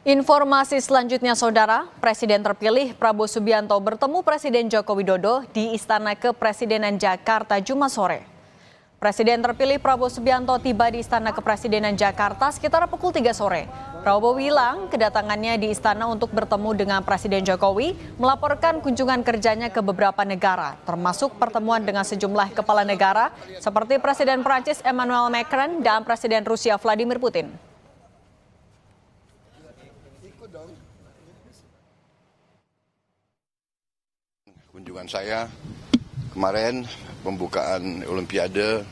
Informasi selanjutnya, Saudara, Presiden terpilih Prabowo Subianto bertemu Presiden Joko Widodo di Istana Kepresidenan Jakarta Jumat sore. Presiden terpilih Prabowo Subianto tiba di Istana Kepresidenan Jakarta sekitar pukul 3 sore. Prabowo bilang kedatangannya di istana untuk bertemu dengan Presiden Jokowi, melaporkan kunjungan kerjanya ke beberapa negara, termasuk pertemuan dengan sejumlah kepala negara seperti Presiden Prancis Emmanuel Macron dan Presiden Rusia Vladimir Putin. Kunjungan saya kemarin pembukaan Olimpiade,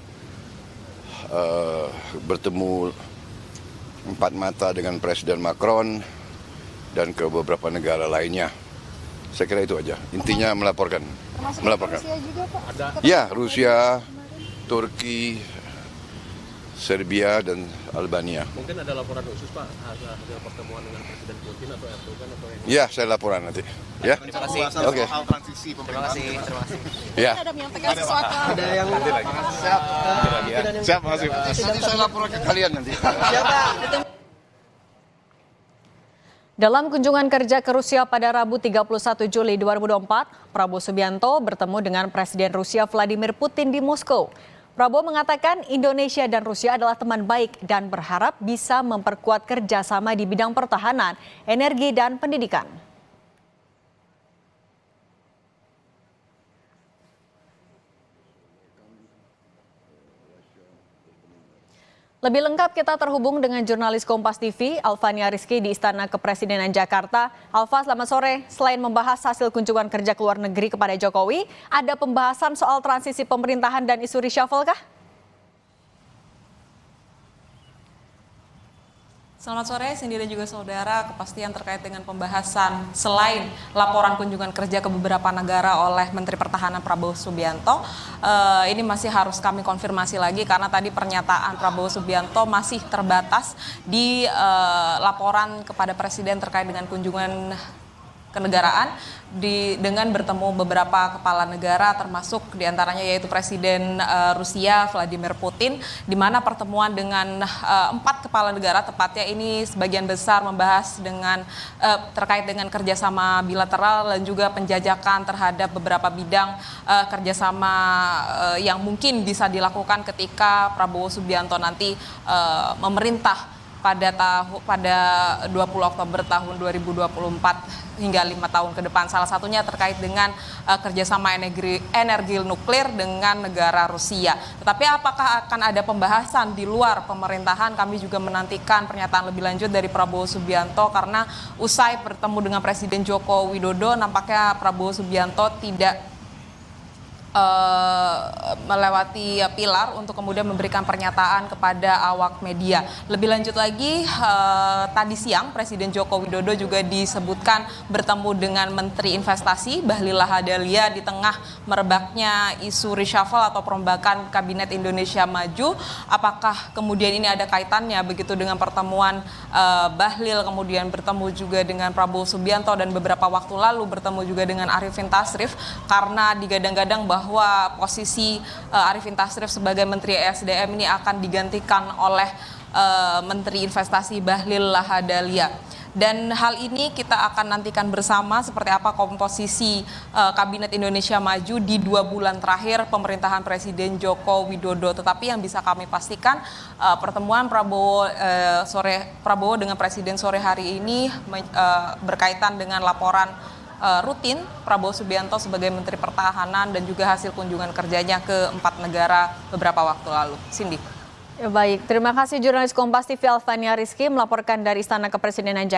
bertemu empat mata dengan Presiden Macron dan ke beberapa negara lainnya. Saya kira itu aja. Intinya melaporkan. Rusia juga, Pak? Ya, Rusia, Turki, Serbia dan Albania. Mungkin ada laporan khusus, Pak, hasil pertemuan dengan Presiden Putin atau Erdogan atau yang... Ya, saya laporan nanti. Ya. Terima kasih. Oke. Terima kasih. Ya. Ada menyampaikan sesuatu. Ada yang nanti lagi. Siap. Siap, makasih. Nanti saya laporan ke kalian nanti. Dalam kunjungan kerja ke Rusia pada Rabu 31 Juli 2024, Prabowo Subianto bertemu dengan Presiden Rusia Vladimir Putin di Moskow. Prabowo mengatakan Indonesia dan Rusia adalah teman baik dan berharap bisa memperkuat kerjasama di bidang pertahanan, energi, dan pendidikan. Lebih lengkap kita terhubung dengan jurnalis Kompas TV, Alfania Rizky di Istana Kepresidenan Jakarta. Alfa, selamat sore. Selain membahas hasil kunjungan kerja ke luar negeri kepada Jokowi, ada pembahasan soal transisi pemerintahan dan isu reshuffle kah? Selamat sore, Cindy dan juga saudara. Kepastian terkait dengan pembahasan selain laporan kunjungan kerja ke beberapa negara oleh Menteri Pertahanan Prabowo Subianto, ini masih harus kami konfirmasi lagi karena tadi pernyataan Prabowo Subianto masih terbatas di laporan kepada Presiden terkait dengan kunjungan kenegaraan dengan bertemu beberapa kepala negara termasuk diantaranya yaitu Presiden Rusia Vladimir Putin, di mana pertemuan dengan 4 kepala negara tepatnya ini sebagian besar membahas dengan terkait dengan kerjasama bilateral dan juga penjajakan terhadap beberapa bidang kerjasama yang mungkin bisa dilakukan ketika Prabowo Subianto nanti memerintah pada 20 Oktober tahun 2024 hingga 5 tahun ke depan. Salah satunya terkait dengan kerjasama energi nuklir dengan negara Rusia. Tetapi apakah akan ada pembahasan di luar pemerintahan? Kami juga menantikan pernyataan lebih lanjut dari Prabowo Subianto karena usai bertemu dengan Presiden Joko Widodo, nampaknya Prabowo Subianto tidak melewati pilar untuk kemudian memberikan pernyataan kepada awak media. Lebih lanjut lagi, tadi siang Presiden Joko Widodo juga disebutkan bertemu dengan Menteri Investasi Bahlil Lahadalia di tengah merebaknya isu reshuffle atau perombakan Kabinet Indonesia Maju. Apakah kemudian ini ada kaitannya begitu dengan pertemuan Bahlil, kemudian bertemu juga dengan Prabowo Subianto dan beberapa waktu lalu bertemu juga dengan Arifin Tasrif karena digadang-gadang bahwa posisi Arifin Tasrif sebagai Menteri ESDM ini akan digantikan oleh Menteri Investasi Bahlil Lahadalia. Dan hal ini kita akan nantikan bersama seperti apa komposisi Kabinet Indonesia Maju di 2 bulan terakhir pemerintahan Presiden Joko Widodo. Tetapi yang bisa kami pastikan pertemuan Prabowo dengan Presiden sore hari ini berkaitan dengan laporan rutin Prabowo Subianto sebagai Menteri Pertahanan dan juga hasil kunjungan kerjanya ke 4 negara beberapa waktu lalu. Cindy. Baik, terima kasih jurnalis Kompas TV Alfania Rizky melaporkan dari Istana Kepresidenan Jakarta.